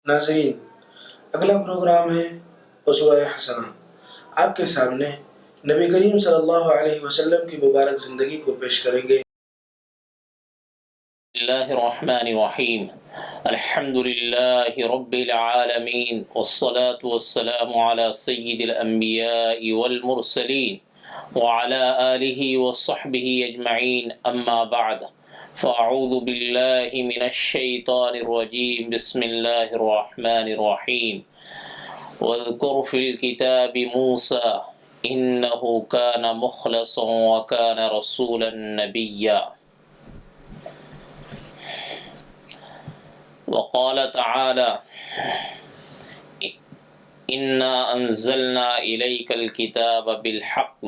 ناظرین، اگلا پروگرام ہے اسوہ حسنہ۔ آپ کے سامنے نبی کریم صلی اللہ علیہ وسلم کی مبارک زندگی کو پیش کریں گے۔ بسم اللہ الرحمن الرحیم، الحمد للہ رب العالمین، والصلاة والسلام علی سید الانبیاء والمرسلین وعلى آلہ وصحبہ اجمعین، اما بعد فاعوذ باللہ من الشیطان الرجیم، بسم اللہ الرحمن الرحیم۔ واذکر فی الکتاب موسیٰ انہ کان مخلصا وکان رسولا نبیا۔ وقال تعالى إنا أنزلنا إليك الكتاب بالحق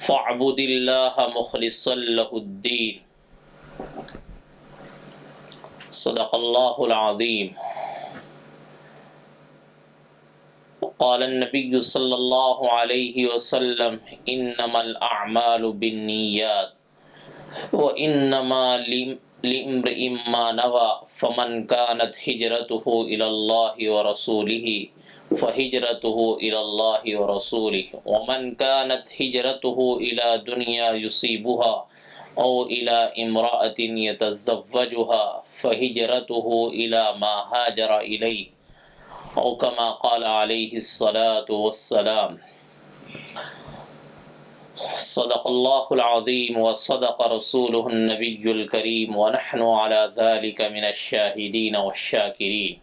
فاعبد الله مخلصا له الدين۔ صدق الله العظيم۔ وقال النبي صلى الله عليه وسلم إنما الأعمال بالنيات وإنما لامرئ ما نوى فمن كانت هجرته إلى الله ورسوله فهجرته إلى الله ورسوله ومن كانت هجرته إلى دنيا يصيبها أو إلى امرأة يتزوجها فهجرته إلى ما هاجر إليه أو كما قال عليه الصلاة والسلام۔ صدق اللہ العظیم وصدق رسولہ النبی الکریم ونحن علی ذلک من الشاہدین والشاکرین۔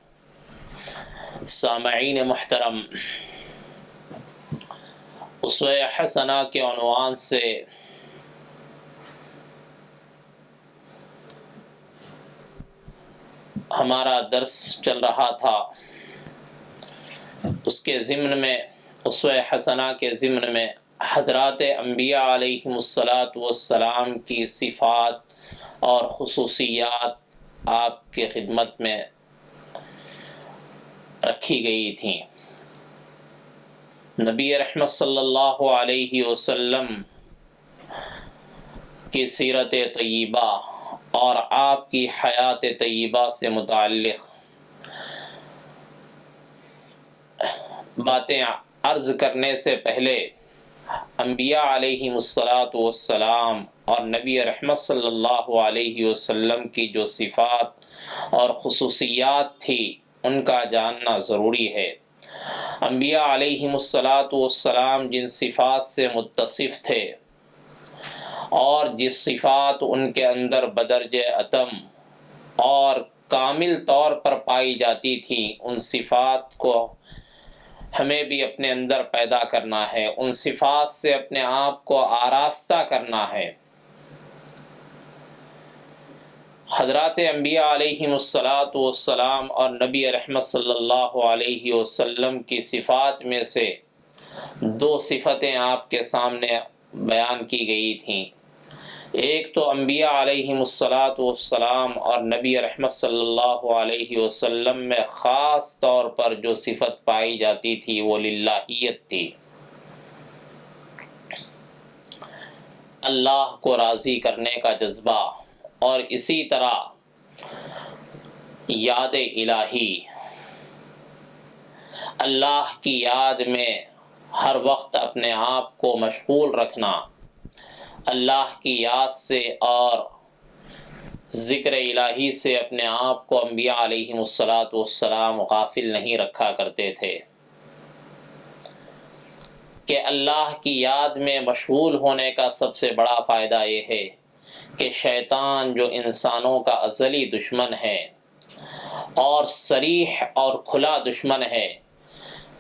سامعین محترم، اسوہ حسنہ کے عنوان سے ہمارا درس چل رہا تھا۔ اس کے ضمن میں، اسوہ حسنہ کے ضمن میں حضرات انبیاء علیہم السلام کی صفات اور خصوصیات آپ کے خدمت میں رکھی گئی تھیں۔ نبی رحمت صلی اللہ علیہ وسلم کی سیرت طیبہ اور آپ کی حیات طیبہ سے متعلق باتیں عرض کرنے سے پہلے انبیاء علیہم السلام اور نبی رحمت صلی اللہ علیہ وسلم کی جو صفات اور خصوصیات تھی ان کا جاننا ضروری ہے۔ انبیاء علیہم السلام جن صفات سے متصف تھے اور جس صفات ان کے اندر بدرجہ اتم اور کامل طور پر پائی جاتی تھیں، ان صفات کو ہمیں بھی اپنے اندر پیدا کرنا ہے، ان صفات سے اپنے آپ کو آراستہ کرنا ہے۔ حضرات انبیاء علیہم السلام اور نبی رحمت صلی اللہ علیہ وسلم کی صفات میں سے دو صفتیں آپ کے سامنے بیان کی گئی تھیں۔ ایک تو انبیاء علیہم السلام اور نبی رحمت صلی اللہ علیہ وسلم میں خاص طور پر جو صفت پائی جاتی تھی وہ للہیت تھی، اللہ کو راضی کرنے کا جذبہ، اور اسی طرح یاد الہی، اللہ کی یاد میں ہر وقت اپنے آپ کو مشغول رکھنا، اللہ کی یاد سے اور ذکر الہی سے اپنے آپ کو انبیاء علیہم السلام غافل نہیں رکھا کرتے تھے۔ کہ اللہ کی یاد میں مشغول ہونے کا سب سے بڑا فائدہ یہ ہے کہ شیطان جو انسانوں کا ازلی دشمن ہے اور صریح اور کھلا دشمن ہے،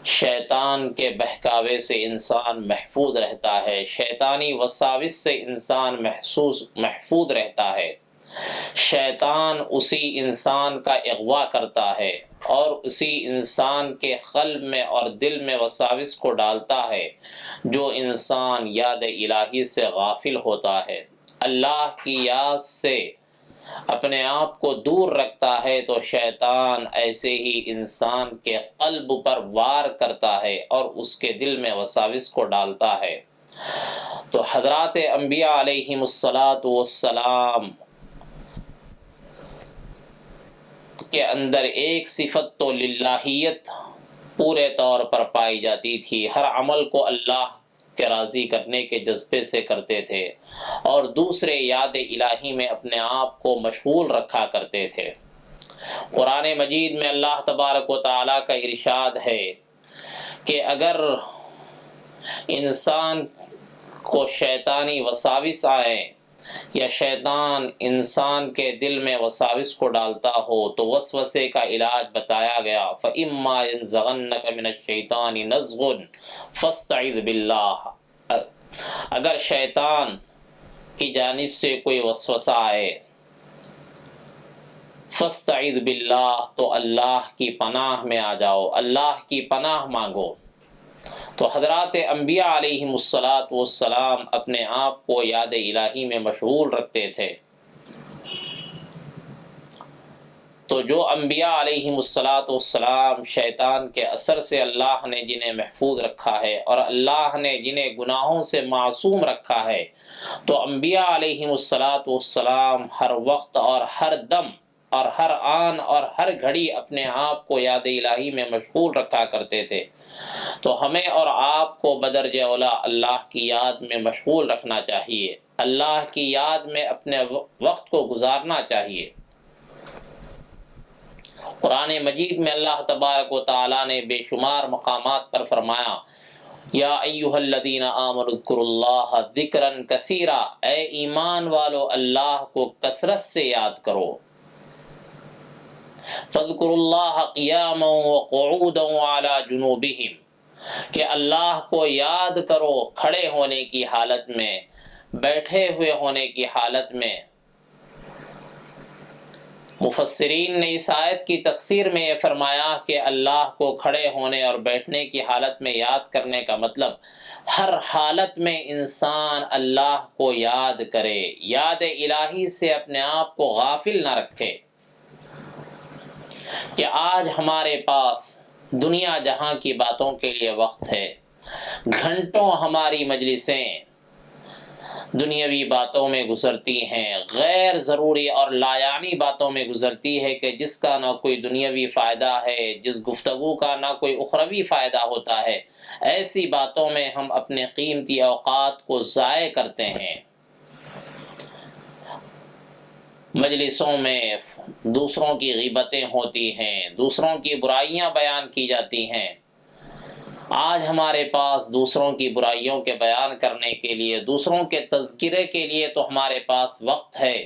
شیطان کے بہکاوے سے انسان محفوظ رہتا ہے، شیطانی وساوس سے انسان محفوظ رہتا ہے۔ شیطان اسی انسان کا اغوا کرتا ہے اور اسی انسان کے قلب میں اور دل میں وساوس کو ڈالتا ہے جو انسان یاد الہی سے غافل ہوتا ہے، اللہ کی یاد سے اپنے آپ کو دور رکھتا ہے، تو شیطان ایسے ہی انسان کے قلب پر وار کرتا ہے اور اس کے دل میں وساوس کو ڈالتا ہے۔ تو حضرات انبیاء علیہم السلام کے اندر ایک صفت تو للہیت پورے طور پر پائی جاتی تھی، ہر عمل کو اللہ کے راضی کرنے کے جذبے سے کرتے تھے، اور دوسرے یاد الہی میں اپنے آپ کو مشغول رکھا کرتے تھے۔ قرآن مجید میں اللہ تبارک و تعالیٰ کا ارشاد ہے کہ اگر انسان کو شیطانی وساوس آئیں یا شیطان انسان کے دل میں وساوس کو ڈالتا ہو تو وسوسے کا علاج بتایا گیا، فَإِمَّا يَنزَغَنَّكَ مِنَ الشَّيْطَانِ نَزْغٌ فَاسْتَعِذْ بِاللَّهِ، اگر شیطان کی جانب سے کوئی وسوسہ آئے فَاسْتَعِذْ بِاللَّهِ، تو اللہ کی پناہ میں آ جاؤ، اللہ کی پناہ مانگو۔ تو حضرات انبیاء علیہم السلام اپنے آپ کو یاد الہی میں مشغول رکھتے تھے۔ تو جو انبیاء علیہم السلام شیطان کے اثر سے اللہ نے جنہیں محفوظ رکھا ہے اور اللہ نے جنہیں گناہوں سے معصوم رکھا ہے، تو انبیاء علیہم السلام ہر وقت اور ہر دم اور ہر آن اور ہر گھڑی اپنے آپ کو یاد الہی میں مشغول رکھا کرتے تھے۔ تو ہمیں اور آپ کو بدرجہ اولیٰ اللہ کی یاد میں مشغول رکھنا چاہیے، اللہ کی یاد میں اپنے وقت کو گزارنا چاہیے۔ قرآن مجید میں اللہ تبارک و تعالیٰ نے بے شمار مقامات پر فرمایا، یا ایھا الذین آمنوا اذکروا اللہ ذکرا کثیرا، اے ایمان والو اللہ کو کثرت سے یاد کرو۔ فاذکروا اللہ قیاما وقعودا وعلی جنوبہم، کہ اللہ کو یاد کرو کھڑے ہونے کی حالت میں، بیٹھے ہوئے ہونے کی حالت میں۔ مفسرین نے اس آیت کی تفسیر میں یہ فرمایا کہ اللہ کو کھڑے ہونے اور بیٹھنے کی حالت میں یاد کرنے کا مطلب ہر حالت میں انسان اللہ کو یاد کرے، یاد الہی سے اپنے آپ کو غافل نہ رکھے۔ کہ آج ہمارے پاس دنیا جہاں کی باتوں کے لیے وقت ہے، گھنٹوں ہماری مجلسیں دنیاوی باتوں میں گزرتی ہیں، غیر ضروری اور لایعنی باتوں میں گزرتی ہے کہ جس کا نہ کوئی دنیاوی فائدہ ہے، جس گفتگو کا نہ کوئی اخروی فائدہ ہوتا ہے۔ ایسی باتوں میں ہم اپنے قیمتی اوقات کو ضائع کرتے ہیں۔ مجلسوں میں دوسروں کی غیبتیں ہوتی ہیں، دوسروں کی برائیاں بیان کی جاتی ہیں۔ آج ہمارے پاس دوسروں کی برائیوں کے بیان کرنے کے لیے، دوسروں کے تذکرے کے لیے تو ہمارے پاس وقت ہے،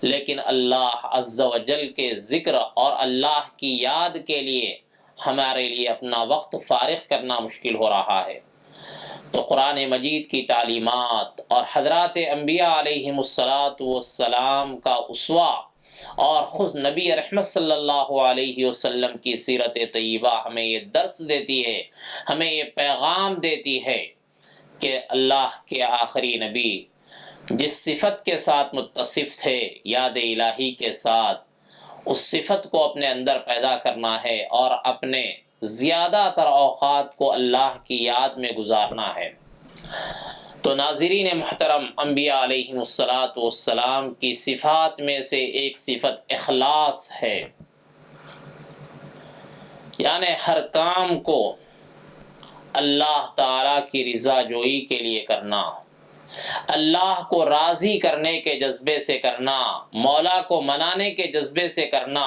لیکن اللہ عز و جل کے ذکر اور اللہ کی یاد کے لیے ہمارے لیے اپنا وقت فارغ کرنا مشکل ہو رہا ہے۔ تو قرآن مجید کی تعلیمات اور حضرات انبیاء علیہم السلام کا اسوہ اور خود نبی رحمت صلی اللہ علیہ وسلم کی سیرت طیبہ ہمیں یہ درس دیتی ہے، ہمیں یہ پیغام دیتی ہے کہ اللہ کے آخری نبی جس صفت کے ساتھ متصف تھے، یاد الہی کے ساتھ، اس صفت کو اپنے اندر پیدا کرنا ہے اور اپنے زیادہ تر اوقات کو اللہ کی یاد میں گزارنا ہے۔ تو ناظرین محترم، انبیاء علیہم السلام کی صفات میں سے ایک صفت اخلاص ہے، یعنی ہر کام کو اللہ تعالیٰ کی رضا جوئی کے لیے کرنا، اللہ کو راضی کرنے کے جذبے سے کرنا، مولا کو منانے کے جذبے سے کرنا۔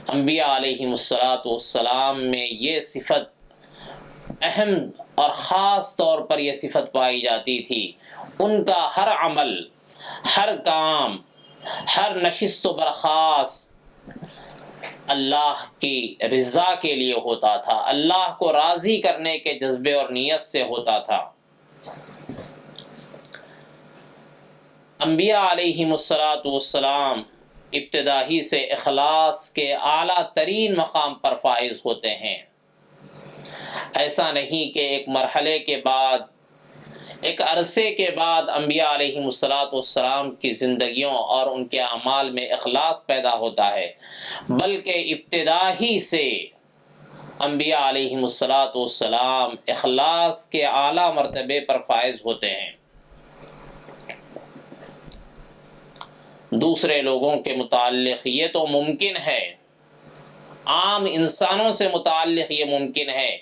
انبیاء علیہم السلام میں یہ صفت اہم اور خاص طور پر یہ صفت پائی جاتی تھی۔ ان کا ہر عمل، ہر کام، ہر نشست و برخاست اللہ کی رضا کے لیے ہوتا تھا، اللہ کو راضی کرنے کے جذبے اور نیت سے ہوتا تھا۔ انبیاء علیہم السلام ابتدا ہی سے اخلاص کے اعلیٰ ترین مقام پر فائز ہوتے ہیں۔ ایسا نہیں کہ ایک مرحلے کے بعد، ایک عرصے کے بعد انبیاء علیہم السلام کی زندگیوں اور ان کے اعمال میں اخلاص پیدا ہوتا ہے، بلکہ ابتدا ہی سے انبیاء علیہم السلام اخلاص کے اعلیٰ مرتبے پر فائز ہوتے ہیں۔ دوسرے لوگوں کے متعلق یہ تو ممکن ہے، عام انسانوں سے متعلق یہ ممکن ہے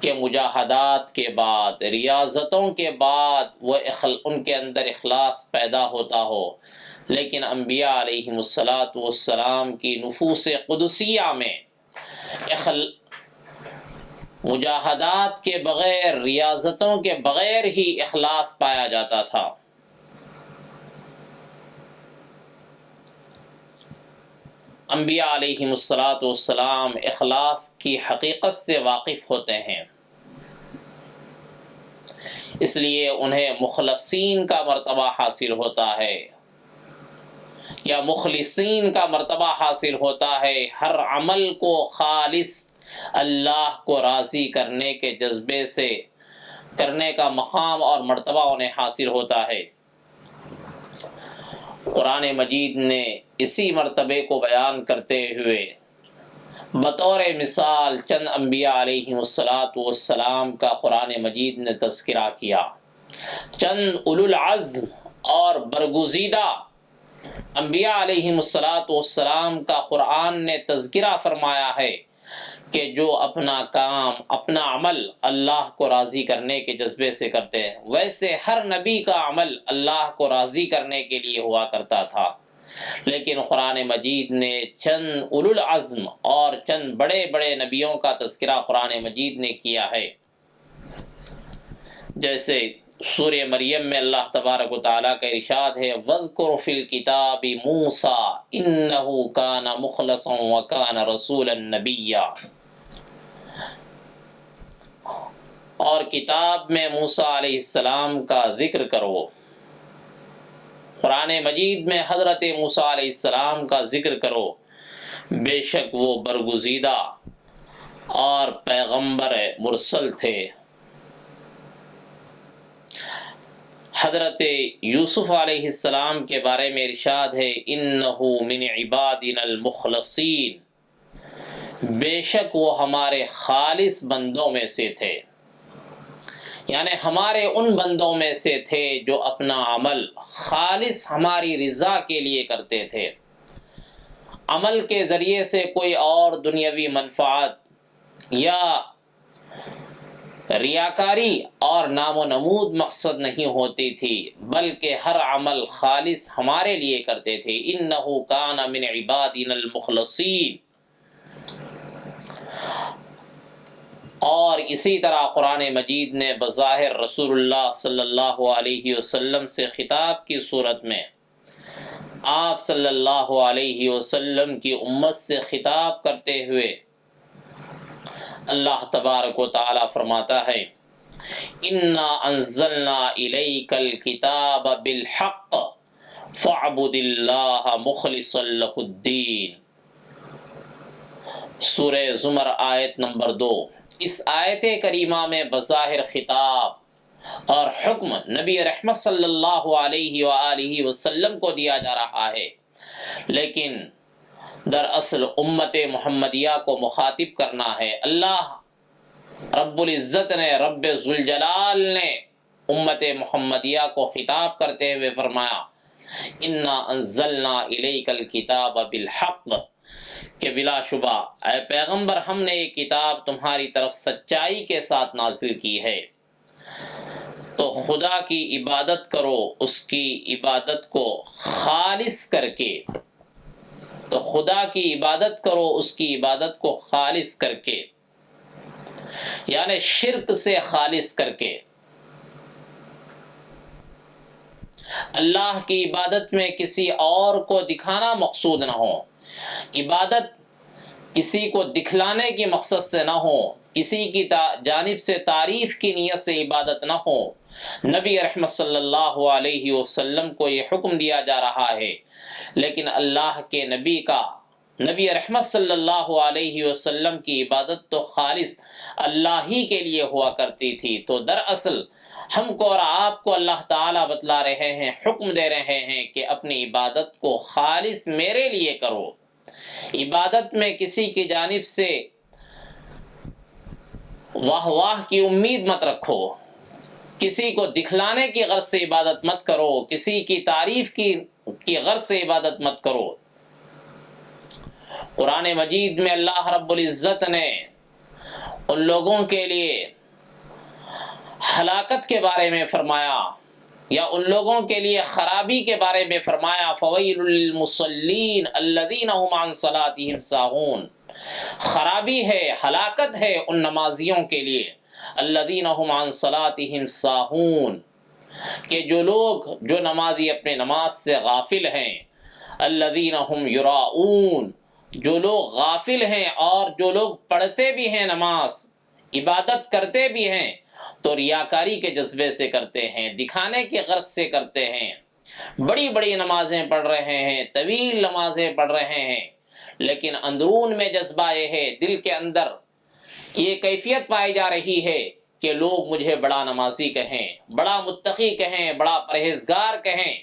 کہ مجاہدات کے بعد، ریاضتوں کے بعد ان کے اندر اخلاص پیدا ہوتا ہو، لیکن انبیاء علیہم السلام کی نفوس قدسیہ میں مجاہدات کے بغیر، ریاضتوں کے بغیر ہی اخلاص پایا جاتا تھا۔ انبیاء علیہم السلام اخلاص کی حقیقت سے واقف ہوتے ہیں، اس لیے انہیں مخلصین کا مرتبہ حاصل ہوتا ہے یا مخلصین کا مرتبہ حاصل ہوتا ہے۔ ہر عمل کو خالص اللہ کو راضی کرنے کے جذبے سے کرنے کا مقام اور مرتبہ انہیں حاصل ہوتا ہے۔ قرآن مجید نے اسی مرتبے کو بیان کرتے ہوئے بطور مثال چند انبیاء علیہم السلام کا قرآن مجید نے تذکرہ کیا۔ چند اولو العزم اور برگزیدہ انبیاء علیہم السلام کا قرآن نے تذکرہ فرمایا ہے کہ جو اپنا کام، اپنا عمل اللہ کو راضی کرنے کے جذبے سے کرتے ہیں، ویسے ہر نبی کا عمل اللہ کو راضی کرنے کے لیے ہوا کرتا تھا، لیکن قرآن مجید نے چند اولو العزم اور چند بڑے بڑے نبیوں کا تذکرہ قرآن مجید نے کیا ہے۔ جیسے سورہ مریم میں اللہ تبارک و تعالیٰ کا ارشاد ہے وَاذْكُرْ فِي الْكِتَابِ مُوسَىٰ إِنَّهُ كَانَ مُخْلَصًا وَكَانَ رَسُولًا نَبِيًّا، اور کتاب میں موسیٰ علیہ السلام کا ذکر کرو، قرآن مجید میں حضرت موسیٰ علیہ السلام کا ذکر کرو، بے شک وہ برگزیدہ اور پیغمبر مرسل تھے۔ حضرت یوسف علیہ السلام کے بارے میں ارشاد ہے انہو من عبادنا المخلصین، بے شک وہ ہمارے خالص بندوں میں سے تھے، یعنی ہمارے ان بندوں میں سے تھے جو اپنا عمل خالص ہماری رضا کے لیے کرتے تھے، عمل کے ذریعے سے کوئی اور دنیاوی منفعت یا ریاکاری اور نام و نمود مقصد نہیں ہوتی تھی، بلکہ ہر عمل خالص ہمارے لیے کرتے تھے۔ انہو کان من عبادنا المخلصین۔ اور اسی طرح قرآن مجید نے بظاہر رسول اللہ صلی اللہ علیہ وسلم سے خطاب کی صورت میں آپ صلی اللہ علیہ وسلم کی امت سے خطاب کرتے ہوئے اللہ تبارک و تعالی فرماتا ہے انا انزلنا الیک الکتاب بالحق فاعبد اللہ مخلصا لہ الدین۔ سورہ زمر آیت نمبر 2۔ اس آیت کریمہ میں بظاہر خطاب اور حکم نبی رحمت صلی اللہ علیہ وآلہ وسلم کو دیا جا رہا ہے، لیکن دراصل امت محمدیہ کو مخاطب کرنا ہے۔ اللہ رب العزت نے، رب ذوالجلال نے امت محمدیہ کو خطاب کرتے ہوئے فرمایا انا انزلنا الیک الکتاب بالحق، کہ بلا شبہ اے پیغمبر ہم نے یہ کتاب تمہاری طرف سچائی کے ساتھ نازل کی ہے، تو خدا کی عبادت کرو، اس کی عبادت کو خالص کر کے، تو خدا کی عبادت کرو اس کی عبادت کو خالص کر کے، یعنی شرک سے خالص کر کے۔ اللہ کی عبادت میں کسی اور کو دکھانا مقصود نہ ہو، عبادت کسی کو دکھلانے کی مقصد سے نہ ہو، کسی کی جانب سے تعریف کی نیت سے عبادت نہ ہو۔ نبی رحمت صلی اللہ علیہ وسلم کو یہ حکم دیا جا رہا ہے، لیکن اللہ کے نبی رحمت صلی اللہ علیہ وسلم کی عبادت تو خالص اللہ ہی کے لیے ہوا کرتی تھی۔ تو دراصل ہم کو اور آپ کو اللہ تعالیٰ بتلا رہے ہیں، حکم دے رہے ہیں کہ اپنی عبادت کو خالص میرے لیے کرو، عبادت میں کسی کی جانب سے واہ واہ کی امید مت رکھو، کسی کو دکھلانے کی غرض سے عبادت مت کرو، کسی کی تعریف کی کی غرض سے عبادت مت کرو۔ قرآن مجید میں اللہ رب العزت نے ان لوگوں کے لیے ہلاکت کے بارے میں فرمایا یا ان لوگوں کے لیے خرابی کے بارے میں فرمایا، فویل للمصلین الذین هم عن صلاتهم ساہون، خرابی ہے، ہلاکت ہے ان نمازیوں کے لیے الذین هم عن صلاتهم ساہون، کہ جو لوگ، جو نمازی اپنے نماز سے غافل ہیں، الذین هم یراؤون، جو لوگ غافل ہیں اور جو لوگ پڑھتے بھی ہیں نماز، عبادت کرتے بھی ہیں تو ریاکاری کے جذبے سے کرتے ہیں، دکھانے کی غرض سے کرتے ہیں، بڑی بڑی نمازیں پڑھ رہے ہیں، طویل نمازیں پڑھ رہے ہیں، لیکن اندرون میں جذبہ یہ ہے، دل کے اندر یہ کیفیت پائی جا رہی ہے کہ لوگ مجھے بڑا نمازی کہیں، بڑا متقی کہیں، بڑا پرہیزگار کہیں،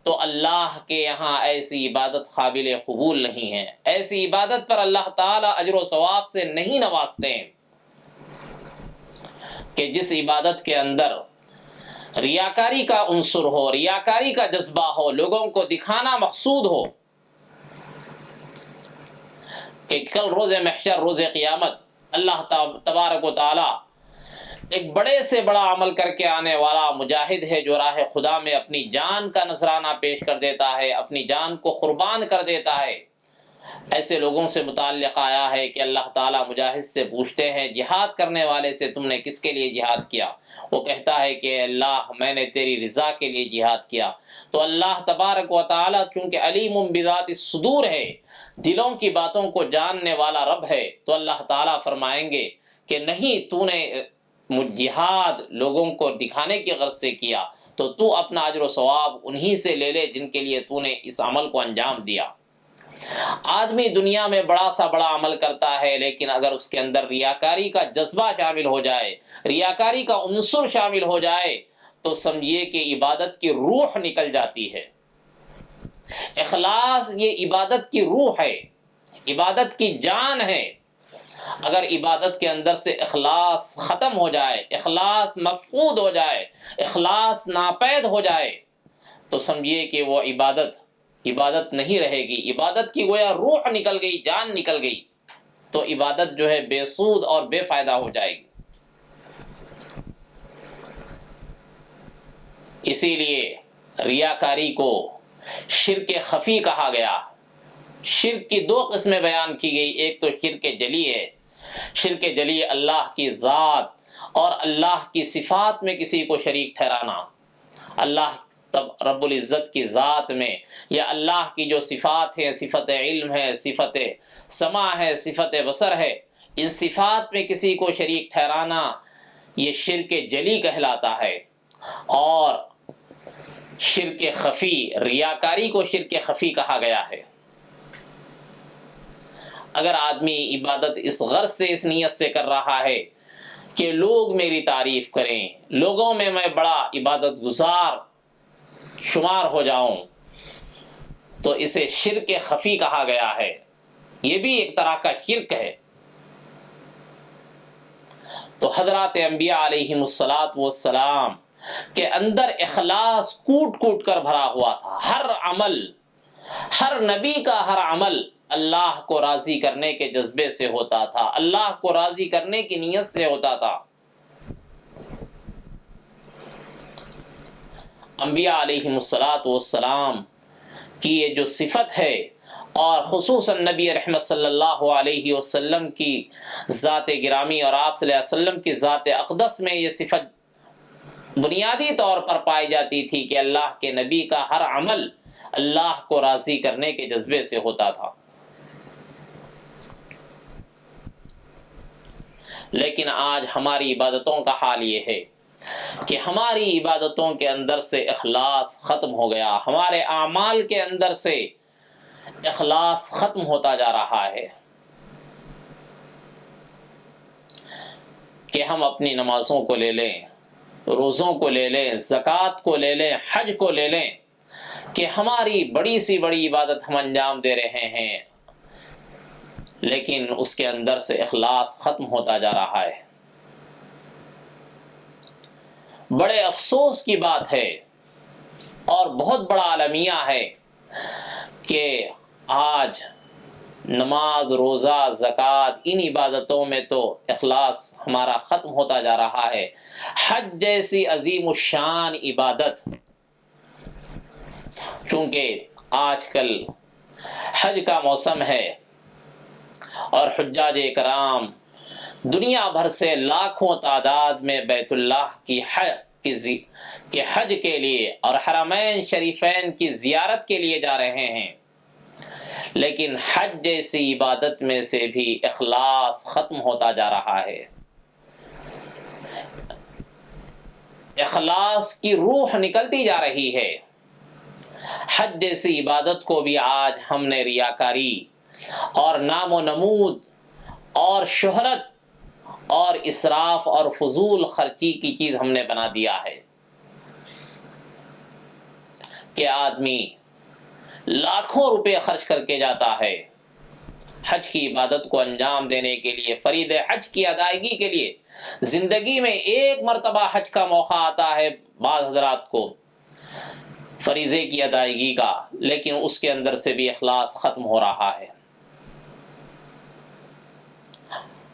تو اللہ کے یہاں ایسی عبادت قابل قبول نہیں ہے، ایسی عبادت پر اللہ تعالی اجر و ثواب سے نہیں نوازتے ہیں، کہ جس عبادت کے اندر ریاکاری کا عنصر ہو، ریاکاری کا جذبہ ہو، لوگوں کو دکھانا مقصود ہو، کہ کل روز محشر، روز قیامت اللہ تبارک و تعالی ایک بڑے سے بڑا عمل کر کے آنے والا مجاہد ہے جو راہ خدا میں اپنی جان کا نذرانہ پیش کر دیتا ہے، اپنی جان کو قربان کر دیتا ہے، ایسے لوگوں سے متعلق آیا ہے کہ اللہ تعالیٰ مجاہد سے پوچھتے ہیں جہاد کرنے والے سے تم نے کس کے لیے جہاد کیا؟ وہ کہتا ہے کہ اللہ میں نے تیری رضا کے لیے جہاد کیا، تو اللہ تبارک و تعالیٰ چونکہ علیم بذات الصدور ہے، دلوں کی باتوں کو جاننے والا رب ہے، تو اللہ تعالیٰ فرمائیں گے کہ نہیں، تو نے جہاد لوگوں کو دکھانے کی غرض سے کیا تو تو اپنا اجر و ثواب انہی سے لے لے جن کے لیے تو نے اس عمل کو انجام دیا۔ آدمی دنیا میں بڑا سا بڑا عمل کرتا ہے، لیکن اگر اس کے اندر ریاکاری کا جذبہ شامل ہو جائے، ریاکاری کا عنصر شامل ہو جائے، تو سمجھیے کہ عبادت کی روح نکل جاتی ہے۔ اخلاص یہ عبادت کی روح ہے، عبادت کی جان ہے۔ اگر عبادت کے اندر سے اخلاص ختم ہو جائے، اخلاص مفقود ہو جائے، اخلاص ناپید ہو جائے، تو سمجھیے کہ وہ عبادت نہیں رہے گی، عبادت کی گویا روح نکل گئی، جان نکل گئی، تو عبادت جو ہے بے سود اور بے فائدہ ہو جائے گی۔ اسی لیے ریاکاری کو شرک خفی کہا گیا۔ شرک کی دو قسمیں بیان کی گئی، ایک تو شرک جلی ہے، شرک جلی اللہ کی ذات اور اللہ کی صفات میں کسی کو شریک ٹھہرانا، اللہ رب العزت کی ذات میں یا اللہ کی جو صفات ہیں، صفت علم ہے، صفت سمع ہے، صفت بصر ہے، ان صفات میں کسی کو شریک ٹھہرانا یہ شرک جلی کہلاتا ہے۔ اور شرک خفی، ریاکاری کو شرک خفی کہا گیا ہے۔ اگر آدمی عبادت اس غرض سے، اس نیت سے کر رہا ہے کہ لوگ میری تعریف کریں، لوگوں میں بڑا عبادت گزار شمار ہو جاؤں، تو اسے شرک خفی کہا گیا ہے۔ یہ بھی ایک طرح کا شرک ہے۔ تو حضرات انبیاء علیہم السلام کے اندر اخلاص کوٹ کوٹ کر بھرا ہوا تھا۔ ہر عمل، ہر نبی کا ہر عمل اللہ کو راضی کرنے کے جذبے سے ہوتا تھا، اللہ کو راضی کرنے کی نیت سے ہوتا تھا۔ انبیاء علیہم السلام کی یہ جو صفت ہے، اور خصوصاً نبی رحمت صلی اللہ علیہ وسلم کی ذات گرامی اور آپ صلی اللہ علیہ وسلم کی ذات اقدس میں یہ صفت بنیادی طور پر پائی جاتی تھی کہ اللہ کے نبی کا ہر عمل اللہ کو راضی کرنے کے جذبے سے ہوتا تھا۔ لیکن آج ہماری عبادتوں کا حال یہ ہے کہ ہماری عبادتوں کے اندر سے اخلاص ختم ہو گیا، ہمارے اعمال کے اندر سے اخلاص ختم ہوتا جا رہا ہے، کہ ہم اپنی نمازوں کو لے لیں، روزوں کو لے لیں، زکوٰۃ کو لے لیں، حج کو لے لیں، کہ ہماری بڑی سی بڑی عبادت ہم انجام دے رہے ہیں، لیکن اس کے اندر سے اخلاص ختم ہوتا جا رہا ہے۔ بڑے افسوس کی بات ہے اور بہت بڑا المیہ ہے کہ آج نماز، روزہ، زکوٰۃ، ان عبادتوں میں تو اخلاص ہمارا ختم ہوتا جا رہا ہے۔ حج جیسی عظیم الشان عبادت، چونکہ آج کل حج کا موسم ہے اور حجاج کرام دنیا بھر سے لاکھوں تعداد میں بیت اللہ کی حج کے لیے اور حرمین شریفین کی زیارت کے لیے جا رہے ہیں، لیکن حج جیسی عبادت میں سے بھی اخلاص ختم ہوتا جا رہا ہے۔ اخلاص کی روح نکلتی جا رہی ہے۔ حج جیسی عبادت کو بھی آج ہم نے ریاکاری اور نام و نمود اور شہرت اور اسراف اور فضول خرچی کی چیز ہم نے بنا دیا ہے کہ آدمی لاکھوں روپے خرچ کر کے جاتا ہے حج کی عبادت کو انجام دینے کے لیے، فرید حج کی ادائیگی کے لیے۔ زندگی میں ایک مرتبہ حج کا موقع آتا ہے بعض حضرات کو فریضے کی ادائیگی کا، لیکن اس کے اندر سے بھی اخلاص ختم ہو رہا ہے۔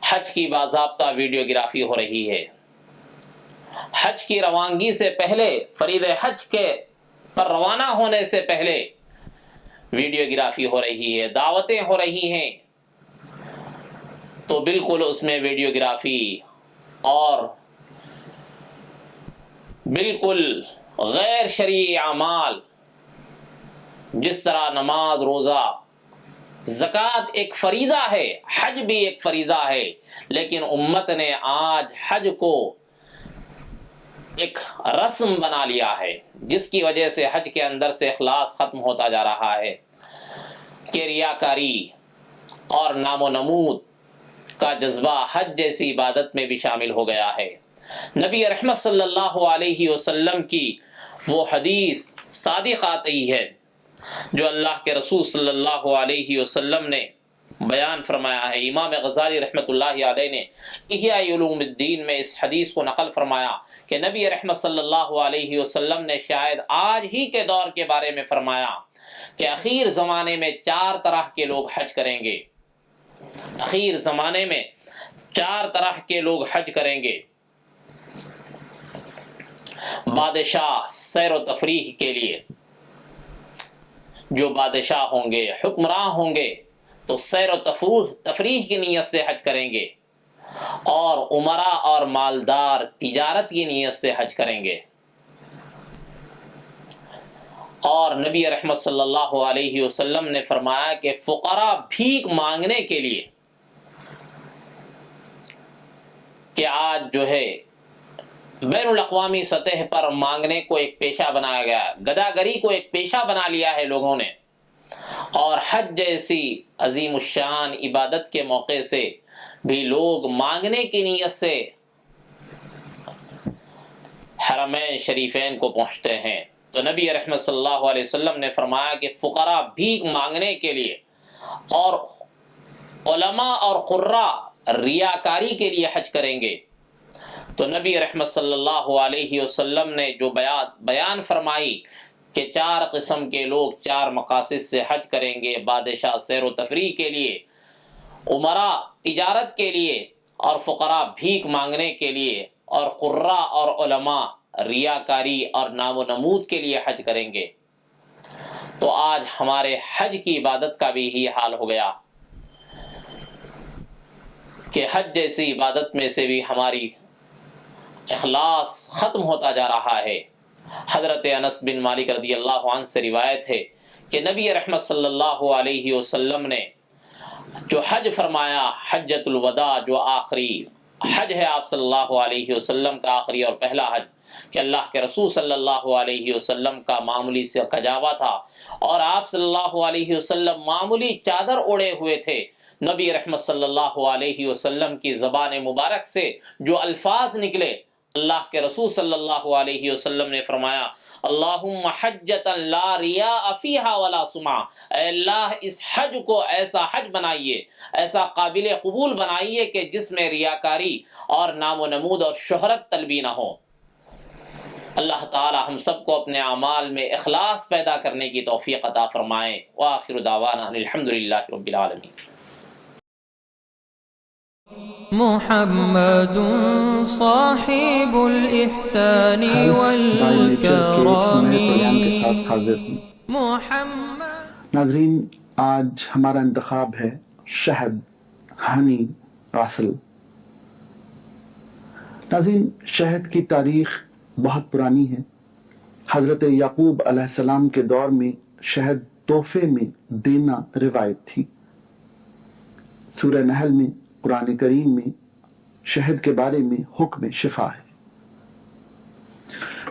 حج کی باضابطہ ویڈیوگرافی ہو رہی ہے، حج کی روانگی سے پہلے، فرید حج کے پر روانہ ہونے سے پہلے ویڈیوگرافی ہو رہی ہے، دعوتیں ہو رہی ہیں، تو بالکل اس میں ویڈیوگرافی اور بالکل غیر شرعی اعمال، جس طرح نماز، روزہ، زکوٰۃ ایک فریضہ ہے، حج بھی ایک فریضہ ہے، لیکن امت نے آج حج کو ایک رسم بنا لیا ہے، جس کی وجہ سے حج کے اندر سے اخلاص ختم ہوتا جا رہا ہے کہ ریاکاری اور نام و نمود کا جذبہ حج جیسی عبادت میں بھی شامل ہو گیا ہے۔ نبی رحمت صلی اللہ علیہ وسلم کی وہ حدیث صادق آتی ہے جو اللہ کے رسول صلی اللہ علیہ وسلم نے بیان فرمایا ہے۔ امام غزالی رحمۃ اللہ علیہ نے احیاء علوم الدین میں اس حدیث کو نقل فرمایا کہ نبی رحمت صلی اللہ علیہ وسلم نے شاید آج ہی کے دور کے بارے میں فرمایا کہ اخیر زمانے میں 4 طرح کے لوگ حج کریں گے، اخیر زمانے میں 4 طرح کے لوگ حج کریں گے۔ بادشاہ سیر و تفریح کے لیے، جو بادشاہ ہوں گے، حکمراں ہوں گے تو سیر و تفریح کی نیت سے حج کریں گے، اور امراء اور مالدار تجارت کی نیت سے حج کریں گے۔ اور نبی رحمت صلی اللہ علیہ وسلم نے فرمایا کہ فقراء بھیک مانگنے کے لیے، کہ آج جو ہے بین الاقوامی سطح پر مانگنے کو ایک پیشہ بنایا گیا، گداگری کو ایک پیشہ بنا لیا ہے لوگوں نے، اور حج جیسی عظیم الشان عبادت کے موقع سے بھی لوگ مانگنے کی نیت سے حرمین شریفین کو پہنچتے ہیں۔ تو نبی رحمت صلی اللہ علیہ وسلم نے فرمایا کہ فقراء بھیک مانگنے کے لیے اور علماء اور قراء ریاکاری کے لیے حج کریں گے۔ تو نبی رحمت صلی اللہ علیہ وسلم نے جو بیان فرمائی کہ 4 قسم کے لوگ 4 مقاصد سے حج کریں گے، بادشاہ سیر و تفریح کے لیے، امراء تجارت کے لیے، اور فقراء بھیک مانگنے کے لیے، اور قراء اور علماء ریاکاری اور نام و نمود کے لیے حج کریں گے۔ تو آج ہمارے حج کی عبادت کا بھی یہی حال ہو گیا کہ حج جیسی عبادت میں سے بھی ہماری اخلاص ختم ہوتا جا رہا ہے۔ حضرت انس بن مالک رضی اللہ عنہ سے روایت ہے کہ نبی رحمت صلی اللہ علیہ وسلم نے جو حج فرمایا، حجۃ الوداع، جو آخری حج ہے آپ صلی اللہ علیہ وسلم کا آخری اور پہلا حج، کہ اللہ کے رسول صلی اللہ علیہ وسلم کا معمولی سے کجاوا تھا اور آپ صلی اللہ علیہ وسلم معمولی چادر اوڑے ہوئے تھے۔ نبی رحمت صلی اللہ علیہ وسلم کی زبان مبارک سے جو الفاظ نکلے، اللہ کے رسول صلی اللہ علیہ وسلم نے فرمایا، اللہم حجتا لا ریاء فیہا ولا سمعہ، اے اللہ اس حج کو ایسا حج بنائیے، ایسا قابل قبول بنائیے کہ جس میں ریاکاری اور نام و نمود اور شہرت طلبی نہ ہو۔ اللہ تعالی ہم سب کو اپنے اعمال میں اخلاص پیدا کرنے کی توفیق عطا فرمائے۔ وآخر دعوانا الحمدللہ رب العالمین۔ محمد صاحب الإحسان والكرم محمد۔ ناظرین، آج ہمارا انتخاب ہے شہد، ہنی راسل۔ ناظرین، شہد کی تاریخ بہت پرانی ہے۔ حضرت یعقوب علیہ السلام کے دور میں شہد تحفے میں دینا روایت تھی۔ سورہ نحل میں، قرآن کریم میں شہد کے بارے میں حکم شفا ہے۔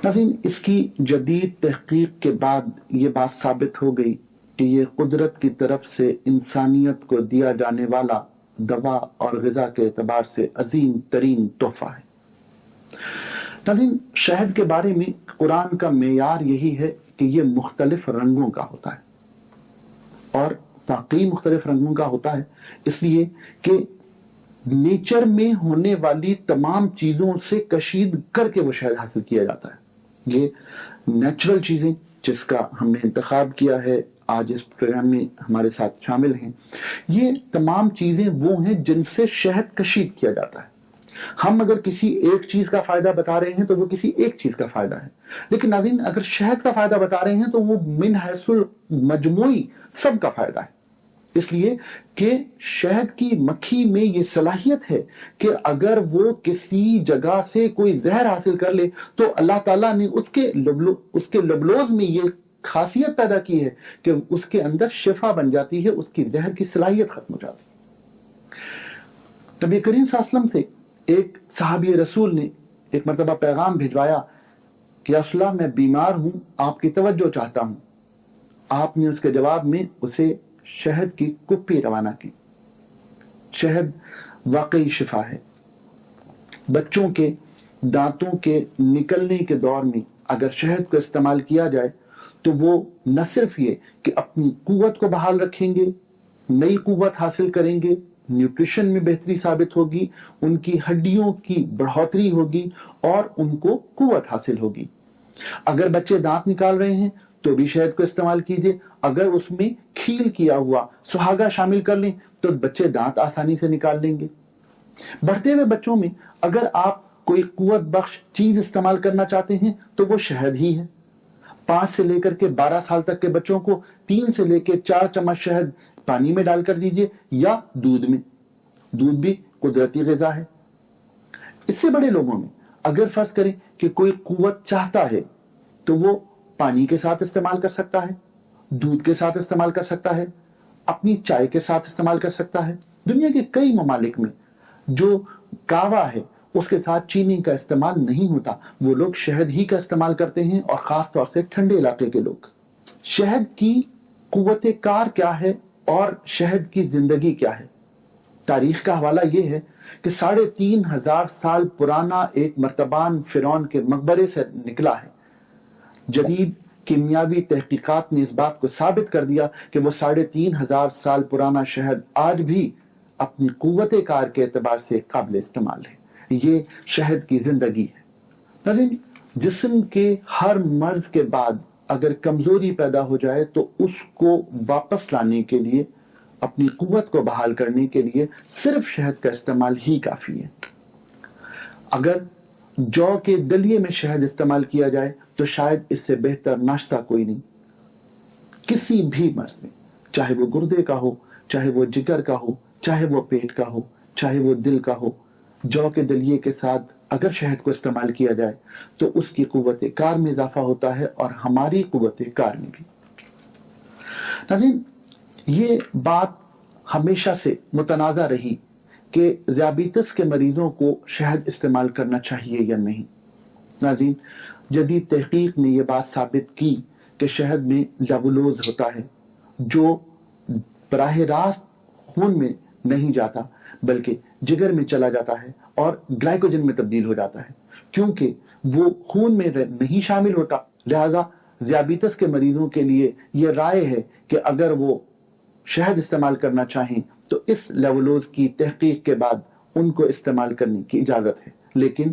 ناظرین، اس کی جدید تحقیق کے بعد یہ بات ثابت ہو گئی کہ یہ قدرت کی طرف سے انسانیت کو دیا جانے والا دوا اور غذا کے اعتبار سے عظیم ترین تحفہ ہے۔ ناظرین، شہد کے بارے میں قرآن کا معیار یہی ہے کہ یہ مختلف رنگوں کا ہوتا ہے، اور واقعی مختلف رنگوں کا ہوتا ہے اس لیے کہ نیچر میں ہونے والی تمام چیزوں سے کشید کر کے وہ شہد حاصل کیا جاتا ہے۔ یہ نیچرل چیزیں جس کا ہم نے انتخاب کیا ہے، آج اس پروگرام میں ہمارے ساتھ شامل ہیں، یہ تمام چیزیں وہ ہیں جن سے شہد کشید کیا جاتا ہے۔ ہم اگر کسی ایک چیز کا فائدہ بتا رہے ہیں تو وہ کسی ایک چیز کا فائدہ ہے، لیکن ناظرین اگر شہد کا فائدہ بتا رہے ہیں تو وہ من حیث المجموعی سب کا فائدہ ہے، اس لیے کہ شہد کی مکھی میں یہ صلاحیت ہے کہ اگر وہ کسی جگہ سے کوئی زہر حاصل کر لے تو اللہ تعالیٰ نے اس کے لبلوز میں یہ خاصیت پیدا کی ہے کہ اس کے اندر شفا بن جاتی ہے، اس کی زہر کی صلاحیت ختم ہو جاتی ہے۔ نبی کریم صلی اللہ علیہ وسلم سے ایک صحابی رسول نے ایک مرتبہ پیغام بھیجوایا کہ یا رسول اللہ، میں بیمار ہوں، آپ کی توجہ چاہتا ہوں۔ آپ نے اس کے جواب میں اسے شہد کی کپی روانہ کی۔ شہد واقعی شفا ہے۔ بچوں کے دانتوں کے نکلنے کے دور میں اگر شہد کو استعمال کیا جائے تو وہ نہ صرف یہ کہ اپنی قوت کو بحال رکھیں گے، نئی قوت حاصل کریں گے، نیوٹریشن میں بہتری ثابت ہوگی، ان کی ہڈیوں کی بڑھوتری ہوگی اور ان کو قوت حاصل ہوگی۔ اگر بچے دانت نکال رہے ہیں تو بھی شہد کو استعمال کیجئے۔ اگر اس میں کھیل کیا ہوا سہاگا شامل کر لیں تو بچے دانت آسانی سے نکال لیں گے۔ بڑھتے ہوئے بچوں میں اگر آپ کوئی قوت بخش چیز استعمال کرنا چاہتے ہیں تو وہ شہد ہی ہے۔ 5 سے لے کر کے 12 سال تک کے بچوں کو 3 سے لے کے 4 چمچ شہد پانی میں ڈال کر دیجئے یا دودھ میں۔ دودھ بھی قدرتی غذا ہے۔ اس سے بڑے لوگوں میں اگر فرض کریں کہ کوئی قوت چاہتا ہے تو وہ پانی کے ساتھ استعمال کر سکتا ہے، دودھ کے ساتھ استعمال کر سکتا ہے، اپنی چائے کے ساتھ استعمال کر سکتا ہے۔ دنیا کے کئی ممالک میں جو کہوا ہے اس کے ساتھ چینی کا استعمال نہیں ہوتا، وہ لوگ شہد ہی کا استعمال کرتے ہیں، اور خاص طور سے ٹھنڈے علاقے کے لوگ۔ شہد کی قوت کار کیا ہے اور شہد کی زندگی کیا ہے؟ تاریخ کا حوالہ یہ ہے کہ 3500 سال پرانا ایک مرتبان فرعون کے مقبرے سے نکلا ہے۔ جدید کیمیاوی تحقیقات نے اس بات کو ثابت کر دیا کہ وہ 3500 سال پرانا شہد آج بھی اپنی قوت کار کے اعتبار سے قابل استعمال ہے۔ یہ شہد کی زندگی ہے۔ ناظرین، جسم کے ہر مرض کے بعد اگر کمزوری پیدا ہو جائے تو اس کو واپس لانے کے لیے، اپنی قوت کو بحال کرنے کے لیے صرف شہد کا استعمال ہی کافی ہے۔ اگر جو کے دلیے میں شہد استعمال کیا جائے تو شاید اس سے بہتر ناشتہ کوئی نہیں۔ کسی بھی مرض میں، چاہے وہ گردے کا ہو، چاہے وہ جگر کا ہو، چاہے وہ پیٹ کا ہو، چاہے وہ دل کا ہو، جو کے دلیے کے ساتھ اگر شہد کو استعمال کیا جائے تو اس کی قوت کار میں اضافہ ہوتا ہے اور ہماری قوت کار میں بھی۔ ناظرین، یہ بات ہمیشہ سے متنازع رہی کہ ذیابیطس کے مریضوں کو شہد استعمال کرنا چاہیے یا نہیں۔ ناظرین، جدید تحقیق نے یہ بات ثابت کی کہ شہد میں لیولوز ہوتا ہے جو براہ راست خون میں نہیں جاتا بلکہ جگر میں چلا جاتا ہے اور گلائکوجن میں تبدیل ہو جاتا ہے۔ کیونکہ وہ خون میں نہیں شامل ہوتا، لہذا ذیابیطس کے مریضوں کے لیے یہ رائے ہے کہ اگر وہ شہد استعمال کرنا چاہیں تو اس لیولوز کی تحقیق کے بعد ان کو استعمال کرنے کی اجازت ہے، لیکن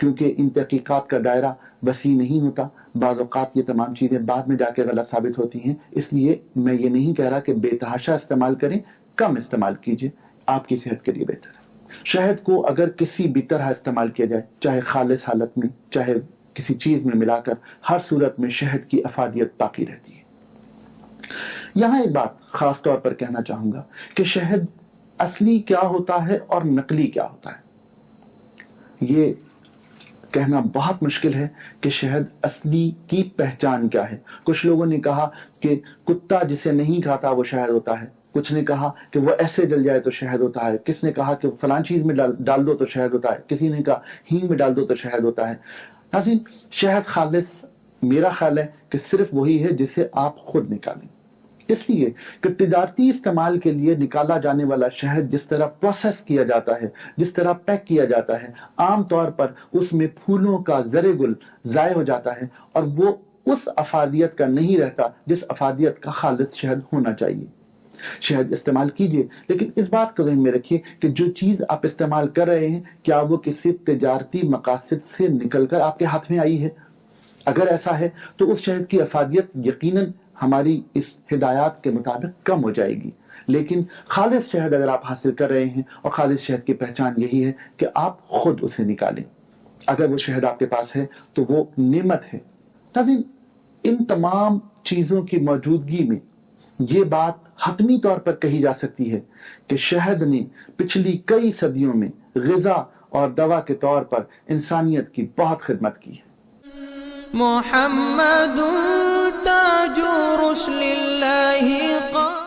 کیونکہ ان تحقیقات کا دائرہ وسیع نہیں ہوتا، بعض اوقات یہ تمام چیزیں بعد میں جا کے غلط ثابت ہوتی ہیں، اس لیے میں یہ نہیں کہہ رہا کہ بے تحاشا استعمال کریں، کم استعمال کیجئے، آپ کی صحت کے لیے بہتر ہے۔ شہد کو اگر کسی بھی طرح استعمال کیا جائے، چاہے خالص حالت میں، چاہے کسی چیز میں ملا کر، ہر صورت میں شہد کی افادیت باقی رہتی ہے۔ یہاں ایک بات خاص طور پر کہنا چاہوں گا کہ شہد اصلی کیا ہوتا ہے اور نقلی کیا ہوتا ہے۔ یہ کہنا بہت مشکل ہے کہ شہد اصلی کی پہچان کیا ہے۔ کچھ لوگوں نے کہا کہ کتا جسے نہیں کھاتا وہ شہد ہوتا ہے، کچھ نے کہا کہ وہ ایسے جل جائے تو شہد ہوتا ہے، کس نے کہا کہ فلان چیز میں ڈال دو تو شہد ہوتا ہے، کسی نے کہا ہینگ میں ڈال دو تو شہد ہوتا ہے۔ ناظرین، شہد خالص میرا خیال ہے کہ صرف وہی ہے جسے آپ خود نکالیں، اس لیے کہ تجارتی استعمال کے لیے نکالا جانے والا شہد جس طرح پروسیس کیا جاتا ہے، جس طرح پیک کیا جاتا ہے، عام طور پر اس میں پھولوں کا زر گل ضائع ہو جاتا ہے اور وہ اس افادیت کا نہیں رہتا جس افادیت کا خالص شہد ہونا چاہیے۔ شہد استعمال کیجئے، لیکن اس بات کو ذہن میں رکھیے کہ جو چیز آپ استعمال کر رہے ہیں کیا وہ کسی تجارتی مقاصد سے نکل کر آپ کے ہاتھ میں آئی ہے؟ اگر ایسا ہے تو اس شہد کی افادیت یقیناً ہماری اس ہدایات کے مطابق کم ہو جائے گی، لیکن خالص شہد اگر آپ حاصل کر رہے ہیں، اور خالص شہد کی پہچان یہی ہے کہ آپ خود اسے نکالیں، اگر وہ شہد آپ کے پاس ہے تو وہ نعمت ہے۔ ناظرین، ان تمام چیزوں کی موجودگی میں یہ بات حتمی طور پر کہی جا سکتی ہے کہ شہد نے پچھلی کئی صدیوں میں غذا اور دوا کے طور پر انسانیت کی بہت خدمت کی ہے۔ محمد تاج رسل اللہ